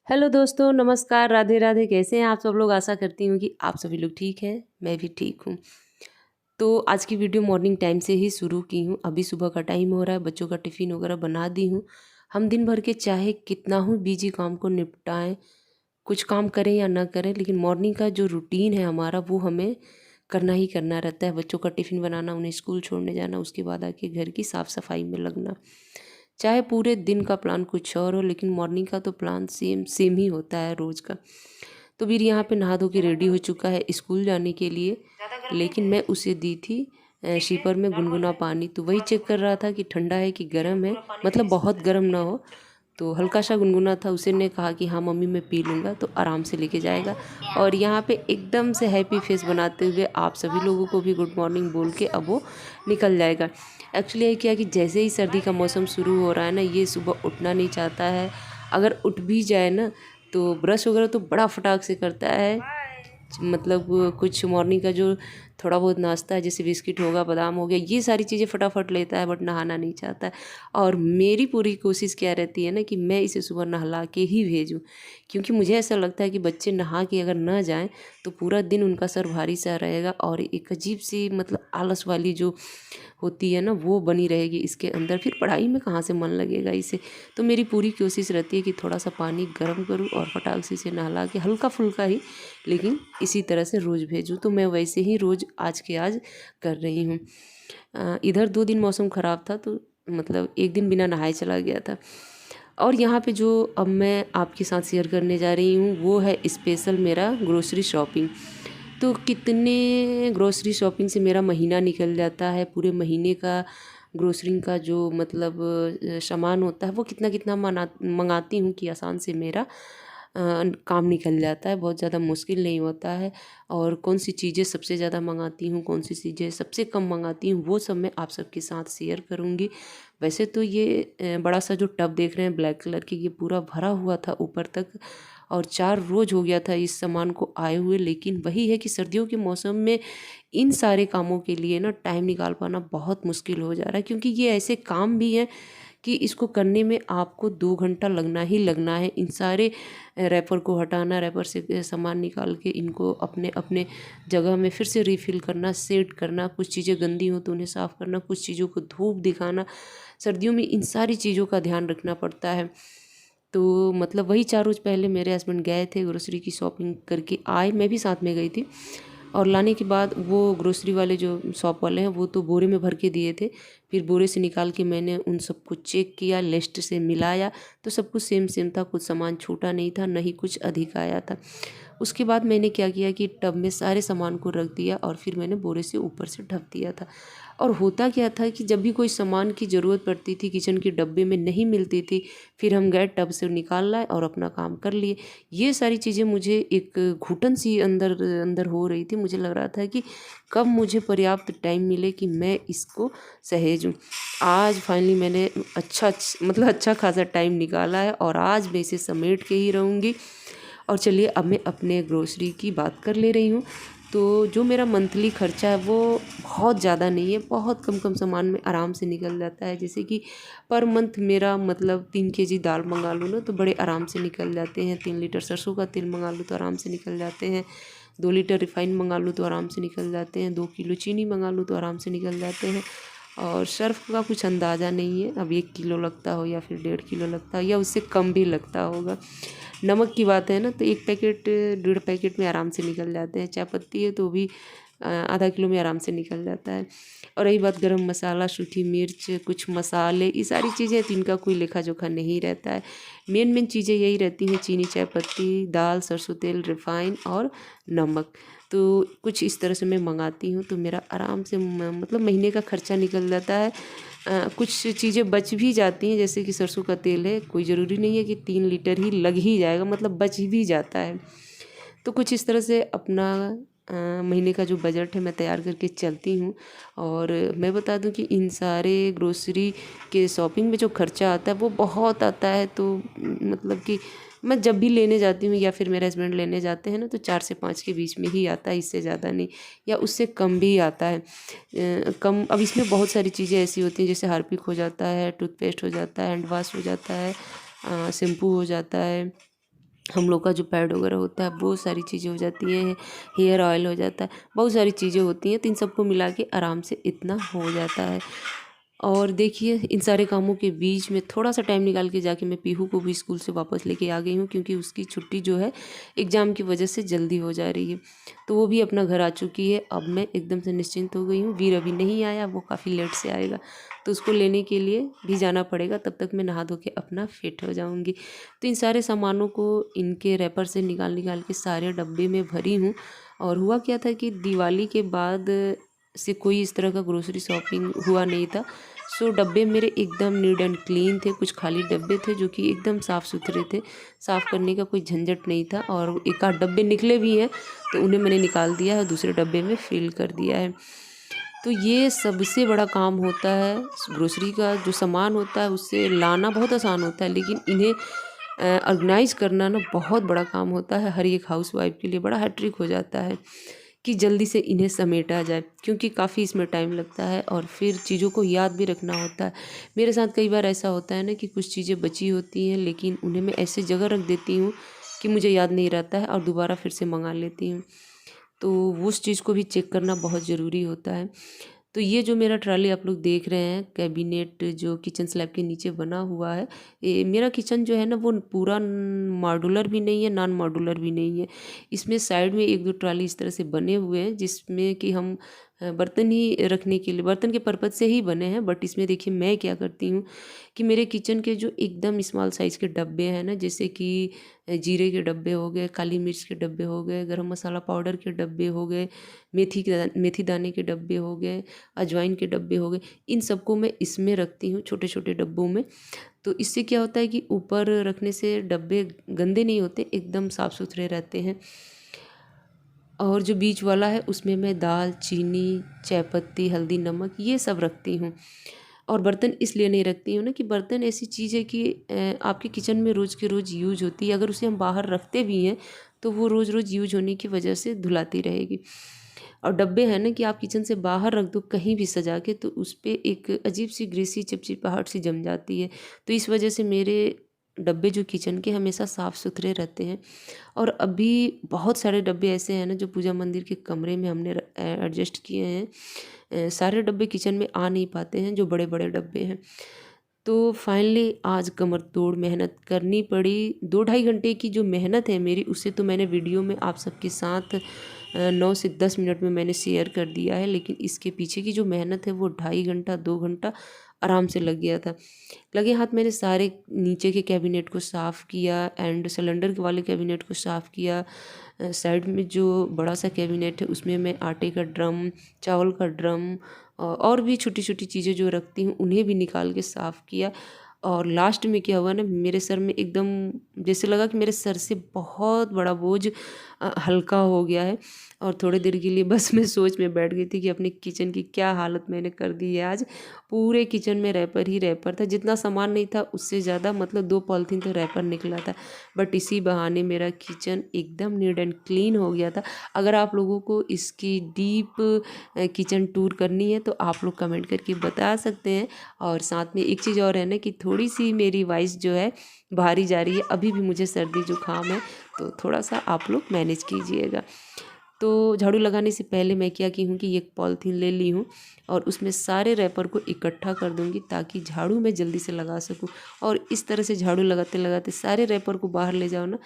Hello दोस्तों, नमस्कार, राधे राधे। कैसे हैं आप सब लोग? आशा करती हूँ कि आप सभी लोग ठीक हैं, मैं भी ठीक हूँ। तो आज की वीडियो मॉर्निंग टाइम से ही शुरू की हूँ। अभी सुबह का टाइम हो रहा है, बच्चों का टिफ़िन वगैरह बना दी हूँ। हम दिन भर के चाहे कितना ही बिजी काम को निपटाएं, कुछ काम करें या ना करें, लेकिन मॉर्निंग का जो रूटीन है हमारा वो हमें करना ही करना रहता है। बच्चों का टिफ़िन बनाना, उन्हें स्कूल छोड़ने जाना, उसके बाद आके घर की साफ़ सफाई में लगना। चाहे पूरे दिन का प्लान कुछ और हो, लेकिन मॉर्निंग का तो प्लान सेम सेम ही होता है रोज़ का। तो वीर यहाँ पे नहा धो के रेडी हो चुका है स्कूल जाने के लिए, लेकिन मैं उसे दी थी शीपर में गुनगुना पानी। तो वही चेक कर रहा था कि ठंडा है कि गर्म है, मतलब बहुत गर्म ना हो। तो हल्का सा गुनगुना था। उसे ने कहा कि हाँ मम्मी मैं पी लूँगा, तो आराम से लेके जाएगा। और यहाँ पे एकदम से हैप्पी फेस बनाते हुए आप सभी लोगों को भी गुड मॉर्निंग बोल के अब वो निकल जाएगा। एक्चुअली ये क्या कि जैसे ही सर्दी का मौसम शुरू हो रहा है ना, ये सुबह उठना नहीं चाहता है। अगर उठ भी जाए ना, तो ब्रश वगैरह तो बड़ा फटाक से करता है। मतलब कुछ मॉर्निंग का जो थोड़ा बहुत नाश्ता है, जैसे बिस्किट होगा, बादाम हो गया, ये सारी चीज़ें फटाफट लेता है, बट नहाना नहीं चाहता है। और मेरी पूरी कोशिश क्या रहती है ना कि मैं इसे सुबह नहला के ही भेजूँ, क्योंकि मुझे ऐसा लगता है कि बच्चे नहा के अगर ना जाएं तो पूरा दिन उनका सर भारी सा रहेगा, और एक अजीब सी मतलब आलस वाली जो होती है ना वो बनी रहेगी इसके अंदर। फिर पढ़ाई में कहाँ से मन लगेगा इसे। तो मेरी पूरी कोशिश रहती है कि थोड़ा सा पानी गर्म करूँ और फटाक से इसे नहला के, हल्का फुल्का ही, लेकिन इसी तरह से रोज़ भेजूँ। तो मैं वैसे ही रोज़ आज के आज कर रही हूँ। इधर 2 दिन मौसम ख़राब था, तो मतलब एक दिन बिना नहाए चला गया था। और यहाँ पे जो अब मैं आपके साथ शेयर करने जा रही हूँ वो है स्पेशल मेरा ग्रोसरी शॉपिंग। तो कितने ग्रोसरी शॉपिंग से मेरा महीना निकल जाता है। पूरे महीने का ग्रोसरी का जो मतलब सामान होता है वो कितना कितना मंगाती हूँ कि आसान से मेरा काम निकल जाता है। बहुत ज़्यादा मुश्किल नहीं होता है। और कौन सी चीज़ें सबसे ज़्यादा मंगाती हूँ, कौन सी चीज़ें सबसे कम मंगाती हूँ, वो सब मैं आप सबके साथ शेयर करूँगी। वैसे तो ये बड़ा सा जो टब देख रहे हैं ब्लैक कलर की, ये पूरा भरा हुआ था ऊपर तक, और 4 रोज़ हो गया था इस सामान को आए हुए। लेकिन वही है कि सर्दियों के मौसम में इन सारे कामों के लिए ना टाइम निकाल पाना बहुत मुश्किल हो जा रहा है, क्योंकि ये ऐसे काम भी हैं कि इसको करने में आपको 2 घंटा लगना ही लगना है। इन सारे रैपर को हटाना, रैपर से सामान निकाल के इनको अपने अपने जगह में फिर से रिफ़िल करना, सेट करना, कुछ चीज़ें गंदी हो तो उन्हें साफ़ करना, कुछ चीज़ों को धूप दिखाना। सर्दियों में इन सारी चीज़ों का ध्यान रखना पड़ता है। तो मतलब वही 4 रोज़ पहले मेरे हस्बैंड गए थे, ग्रोसरी की शॉपिंग करके आए, मैं भी साथ में गई थी। और लाने के बाद वो ग्रोसरी वाले जो शॉप वाले हैं वो तो बोरे में भर के दिए थे। फिर बोरे से निकाल के मैंने उन सबको चेक किया, लिस्ट से मिलाया, तो सब कुछ सेम सेम था, कुछ सामान छूटा नहीं था, ना ही कुछ अधिक आया था। उसके बाद मैंने क्या किया कि टब में सारे सामान को रख दिया, और फिर मैंने बोरे से ऊपर से ढक दिया था। और होता क्या था कि जब भी कोई सामान की ज़रूरत पड़ती थी, किचन के डब्बे में नहीं मिलती थी, फिर हम गए टब से निकाल लाए और अपना काम कर लिए। ये सारी चीज़ें मुझे एक घुटन सी अंदर अंदर हो रही थी। मुझे लग रहा था कि कब मुझे पर्याप्त टाइम मिले कि मैं इसको सहेजूँ। आज फाइनली मैंने मतलब अच्छा खासा टाइम निकाला है, और आज मैं इसे समेट के ही रहूँगी। और चलिए अब मैं अपने ग्रोसरी की बात कर ले रही हूँ। तो जो मेरा मंथली खर्चा है वो बहुत ज़्यादा नहीं है, बहुत कम कम सामान में आराम से निकल जाता है। जैसे कि पर मंथ मेरा मतलब 3 केजी दाल मंगा लूँ ना तो बड़े आराम से निकल जाते हैं। 3 लीटर सरसों का तेल मंगा लूँ तो आराम से निकल जाते हैं। 2 लीटर रिफाइन मंगा लूँ तो आराम से निकल जाते हैं। 2 किलो चीनी मंगा लूँ तो आराम से निकल जाते हैं। और सर्फ़ का कुछ अंदाज़ा नहीं है, अब 1 किलो लगता हो या फिर 1.5 किलो लगता हो या उससे कम भी लगता होगा। नमक की बात है ना, तो 1 पैकेट 1.5 पैकेट में आराम से निकल जाते हैं। चाय पत्ती है तो भी आधा किलो में आराम से निकल जाता है। और रही बात गरम मसाला, सूखी मिर्च, कुछ मसाले, ये सारी चीज़ें तो इनका कोई लेखा जोखा नहीं रहता है। मेन मेन चीज़ें यही रहती हैं, चीनी, चाय पत्ती, दाल, सरसों तेल, रिफ़ाइन और नमक। तो कुछ इस तरह से मैं मंगाती हूँ, तो मेरा आराम से मतलब महीने का खर्चा निकल जाता है। कुछ चीज़ें बच भी जाती हैं, जैसे कि सरसों का तेल है, कोई ज़रूरी नहीं है कि 3 लीटर ही लग ही जाएगा, मतलब बच भी जाता है। तो कुछ इस तरह से अपना महीने का जो बजट है मैं तैयार करके चलती हूँ। और मैं बता दूँ कि इन सारे ग्रोसरी के शॉपिंग में जो खर्चा आता है वो बहुत आता है। तो मतलब कि मैं जब भी लेने जाती हूँ या फिर मेरे हस्बैंड लेने जाते हैं ना, तो 4 से 5 के बीच में ही आता है, इससे ज़्यादा नहीं, या उससे कम भी आता है। कम अब इसमें बहुत सारी चीज़ें ऐसी होती हैं, जैसे हार्पिक हो जाता है, टूथपेस्ट हो जाता है, हैंड वाश हो जाता है, शैम्पू हो जाता है, हम लोग का जो पैड वगैरह होता है बहुत सारी चीज़ें हो जाती हैं, हेयर ऑयल हो जाता है, बहुत सारी चीज़ें होती हैं, तो इन सबको मिला के आराम से इतना हो जाता है। और देखिए इन सारे कामों के बीच में थोड़ा सा टाइम निकाल के जाके मैं पीहू को भी स्कूल से वापस लेके आ गई हूँ, क्योंकि उसकी छुट्टी जो है एग्ज़ाम की वजह से जल्दी हो जा रही है, तो वो भी अपना घर आ चुकी है। अब मैं एकदम से निश्चिंत हो गई हूँ। वीर अभी नहीं आया, वो काफ़ी लेट से आएगा, तो उसको लेने के लिए भी जाना पड़ेगा, तब तक मैं नहा धो के अपना फिट हो जाऊँगी। तो इन सारे सामानों को इनके रैपर से निकाल निकाल के सारे डब्बे में भरी हूँ। और हुआ क्या था कि दिवाली के बाद से कोई इस तरह का ग्रोसरी शॉपिंग हुआ नहीं था, सो डब्बे मेरे एकदम नीट एंड क्लीन थे। कुछ खाली डब्बे थे जो कि एकदम साफ़ सुथरे थे, साफ़ करने का कोई झंझट नहीं था। और एक आध डब्बे निकले भी हैं तो उन्हें मैंने निकाल दिया है और दूसरे डब्बे में फिल कर दिया है। तो ये सबसे बड़ा काम होता है ग्रोसरी का। जो सामान होता है उससे लाना बहुत आसान होता है, लेकिन इन्हें ऑर्गेनाइज़ करना ना बहुत बड़ा काम होता है। हर एक हाउसवाइफ के लिए बड़ा हैट्रिक हो जाता है कि जल्दी से इन्हें समेटा जाए, क्योंकि काफ़ी इसमें टाइम लगता है और फिर चीज़ों को याद भी रखना होता है। मेरे साथ कई बार ऐसा होता है ना कि कुछ चीज़ें बची होती हैं, लेकिन उन्हें मैं ऐसे जगह रख देती हूँ कि मुझे याद नहीं रहता है और दोबारा फिर से मंगा लेती हूँ। तो उस चीज़ को भी चेक करना बहुत ज़रूरी होता है। तो ये जो मेरा ट्रॉली आप लोग देख रहे हैं, कैबिनेट जो किचन स्लैब के नीचे बना हुआ है, ये मेरा किचन जो है ना वो पूरा मॉड्यूलर भी नहीं है, नॉन मॉड्यूलर भी नहीं है। इसमें साइड में एक दो ट्रॉली इस तरह से बने हुए हैं जिसमें कि हम बर्तन ही रखने के लिए, बर्तन के पर्पज़ से ही बने हैं। बट इसमें देखिए मैं क्या करती हूँ कि मेरे किचन के जो एकदम स्मॉल साइज़ के डब्बे हैं ना, जैसे कि जीरे के डब्बे हो गए, काली मिर्च के डब्बे हो गए, गरम मसाला पाउडर के डब्बे हो गए, मेथी दाने के डब्बे हो गए, अजवाइन के डब्बे हो गए, इन सबको मैं इसमें रखती हूँ छोटे छोटे डब्बों में। तो इससे क्या होता है कि ऊपर रखने से डब्बे गंदे नहीं होते, एकदम साफ़ सुथरे रहते हैं। और जो बीच वाला है उसमें मैं दाल, चीनी, चाय पत्ती, हल्दी, नमक ये सब रखती हूँ। और बर्तन इसलिए नहीं रखती हूँ ना कि बर्तन ऐसी चीज़ है कि आपके किचन में रोज़ के रोज़ यूज होती है। अगर उसे हम बाहर रखते भी हैं तो वो रोज़ रोज़ यूज होने की वजह से धुलाती रहेगी। और डब्बे हैं ना कि आप किचन से बाहर रख दो कहीं भी सजा के, तो उस पे एक अजीब सी ग्रीसी चिपचिपाहट सी जम जाती है। तो इस वजह से मेरे डब्बे जो किचन के हमेशा साफ़ सुथरे रहते हैं। और अभी बहुत सारे डब्बे ऐसे हैं ना जो पूजा मंदिर के कमरे में हमने एडजस्ट किए हैं। सारे डब्बे किचन में आ नहीं पाते हैं, जो बड़े बड़े डब्बे हैं। तो फाइनली आज कमर तोड़ मेहनत करनी पड़ी। 2 ढाई घंटे की जो मेहनत है मेरी, उसे तो मैंने वीडियो में आप सबके साथ 9 से 10 मिनट में मैंने शेयर कर दिया है, लेकिन इसके पीछे की जो मेहनत है वो 2.5 घंटा 2 घंटा आराम से लग गया था। लगे हाथ मैंने सारे नीचे के कैबिनेट को साफ़ किया एंड सिलेंडर के वाले कैबिनेट को साफ़ किया। साइड में जो बड़ा सा कैबिनेट है उसमें मैं आटे का ड्रम, चावल का ड्रम और भी छोटी छोटी चीज़ें जो रखती हूँ उन्हें भी निकाल के साफ़ किया। और लास्ट में क्या हुआ ना, मेरे सर में एकदम जैसे लगा कि मेरे सर से बहुत बड़ा बोझ हल्का हो गया है। और थोड़ी देर के लिए बस मैं सोच में बैठ गई थी कि अपने किचन की क्या हालत मैंने कर दी है आज। पूरे किचन में रैपर ही रैपर था, जितना सामान नहीं था उससे ज़्यादा, मतलब 2 पॉलीथीन तो रैपर निकला था। बट इसी बहाने मेरा किचन एकदम नीट एंड क्लीन हो गया था। अगर आप लोगों को इसकी डीप किचन टूर करनी है तो आप लोग कमेंट करके बता सकते हैं। और साथ में एक चीज़ और है ना कि थोड़ी सी मेरी वॉइस जो है बाहरी जा रही है, अभी भी मुझे सर्दी जुकाम है, तो थोड़ा सा आप लोग मैनेज कीजिएगा। तो झाड़ू लगाने से पहले मैं क्या की हूँ कि एक पॉलीथीन ले ली हूँ और उसमें सारे रैपर को इकट्ठा कर दूँगी ताकि झाड़ू मैं जल्दी से लगा सकूँ। और इस तरह से झाड़ू लगाते लगाते सारे रैपर को बाहर ले जाओ ना,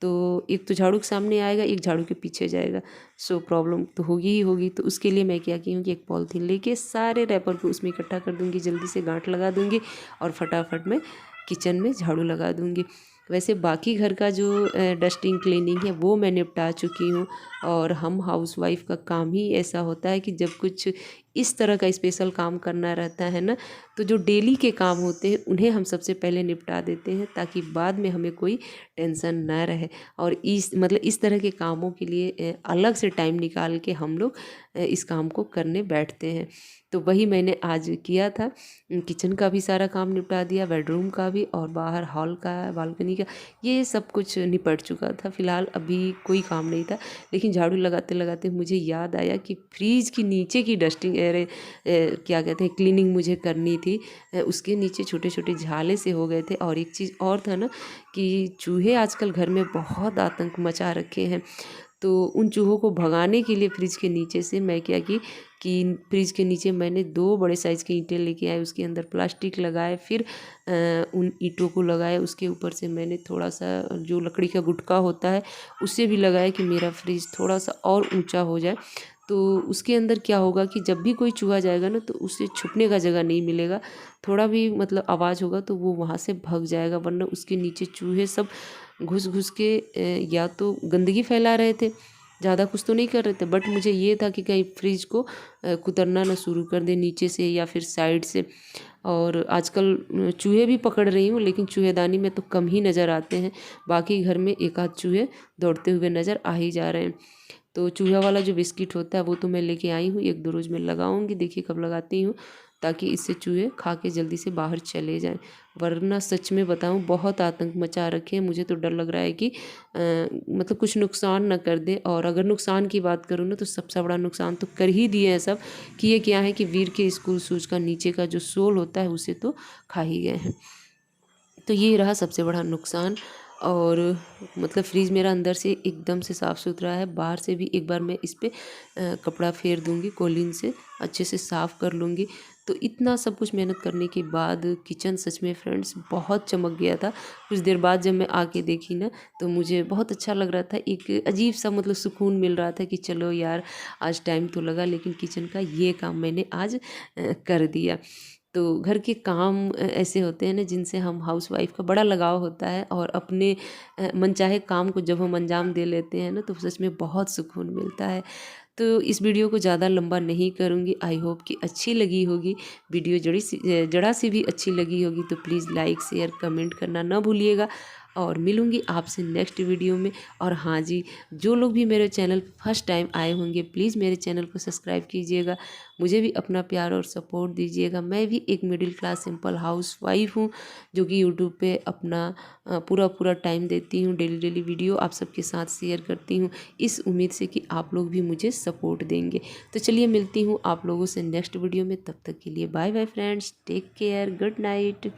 तो एक तो झाड़ू के सामने आएगा, एक झाड़ू के पीछे जाएगा, सो प्रॉब्लम तो होगी ही होगी। तो उसके लिए मैं क्या की हूँ कि एक पॉलीथीन लेके सारे रैपर को उसमें इकट्ठा कर दूँगी, जल्दी से गांठ लगा दूँगी और फटाफट मैं किचन में झाड़ू लगा दूँगी। वैसे बाकी घर का जो डस्टिंग क्लीनिंग है वो मैं निपटा चुकी हूँ। और हम हाउसवाइफ का काम ही ऐसा होता है कि जब कुछ इस तरह का स्पेशल काम करना रहता है ना, तो जो डेली के काम होते हैं उन्हें हम सबसे पहले निपटा देते हैं ताकि बाद में हमें कोई टेंशन ना रहे। और इस तरह के कामों के लिए अलग से टाइम निकाल के हम लोग इस काम को करने बैठते हैं। तो वही मैंने आज किया था। किचन का भी सारा काम निपटा दिया, बेडरूम का भी, और बाहर हॉल का, बालकनी का, ये सब कुछ निपट चुका था। फ़िलहाल अभी कोई काम नहीं था, लेकिन झाड़ू लगाते लगाते मुझे याद आया कि फ्रिज की नीचे की डस्टिंग क्या कहते हैं क्लीनिंग मुझे करनी थी, उसके नीचे छोटे छोटे झाले से हो गए थे। और एक चीज़ और था ना कि चूहे आजकल घर में बहुत आतंक मचा रखे हैं। तो उन चूहों को भगाने के लिए फ्रिज के नीचे से मैं क्या की कि फ्रिज के नीचे मैंने 2 बड़े साइज़ की ईंटें लेके आए, उसके अंदर प्लास्टिक लगाए, फिर उन ईंटों को लगाए, उसके ऊपर से मैंने थोड़ा सा जो लकड़ी का गुटका होता है उससे भी लगाया कि मेरा फ्रिज थोड़ा सा और ऊंचा हो जाए। तो उसके अंदर क्या होगा कि जब भी कोई चूहा जाएगा ना तो उसे छुपने का जगह नहीं मिलेगा, थोड़ा भी मतलब आवाज़ होगा तो वो वहाँ से भाग जाएगा, वरना उसके नीचे चूहे सब घुस घुस के या तो गंदगी फैला रहे थे, ज़्यादा कुछ तो नहीं कर रहे थे, बट मुझे ये था कि कहीं फ्रिज को कुतरना ना शुरू कर दे नीचे से या फिर साइड से। और आजकल चूहे भी पकड़ रही हूँ, लेकिन चूहेदानी में तो कम ही नज़र आते हैं, बाकी घर में एक आध चूहे दौड़ते हुए नज़र आ ही जा रहे हैं। तो चूहा वाला जो बिस्किट होता है वो तो मैं लेके आई हूँ, 1-2 रोज़ में लगाऊंगी, देखिए कब लगाती हूँ, ताकि इससे चूहे खा के जल्दी से बाहर चले जाएं। वरना सच में बताऊं बहुत आतंक मचा रखे हैं, मुझे तो डर लग रहा है कि मतलब कुछ नुकसान ना कर दे। और अगर नुकसान की बात करूँ ना तो सबसे बड़ा नुकसान तो कर ही दिए हैं सब, कि ये क्या है कि वीर के स्कूल शूज़ का नीचे का जो सोल होता है उसे तो खा ही गए हैं। तो ये रहा सबसे बड़ा नुकसान। और मतलब फ्रिज मेरा अंदर से एकदम से साफ़ सुथरा है, बाहर से भी एक बार मैं इस पे कपड़ा फेर दूंगी, कोलिन से अच्छे से साफ़ कर लूँगी। तो इतना सब कुछ मेहनत करने के बाद किचन सच में फ्रेंड्स बहुत चमक गया था। कुछ देर बाद जब मैं आके देखी ना तो मुझे बहुत अच्छा लग रहा था, एक अजीब सा मतलब सुकून मिल रहा था कि चलो यार आज टाइम तो लगा, लेकिन किचन का ये काम मैंने आज कर दिया। तो घर के काम ऐसे होते हैं ना जिनसे हम हाउसवाइफ का बड़ा लगाव होता है, और अपने मनचाहे काम को जब हम अंजाम दे लेते हैं ना तो सच में बहुत सुकून मिलता है। तो इस वीडियो को ज़्यादा लंबा नहीं करूँगी, आई होप कि अच्छी लगी होगी वीडियो, जरा सी भी अच्छी लगी होगी तो प्लीज़ लाइक शेयर कमेंट करना ना भूलिएगा। और मिलूँगी आपसे नेक्स्ट वीडियो में। और हाँ जी, जो लोग भी मेरे चैनल फर्स्ट टाइम आए होंगे प्लीज़ मेरे चैनल को सब्सक्राइब कीजिएगा, मुझे भी अपना प्यार और सपोर्ट दीजिएगा। मैं भी एक मिडिल क्लास सिंपल हाउसवाइफ हूँ जो कि यूट्यूब पे अपना पूरा पूरा टाइम देती हूँ, डेली डेली वीडियो आप सबके साथ शेयर करती हूँ, इस उम्मीद से कि आप लोग भी मुझे सपोर्ट देंगे। तो चलिए मिलती हूँ आप लोगों से नेक्स्ट वीडियो में, तब तक के लिए bye bye friends, take care, good night.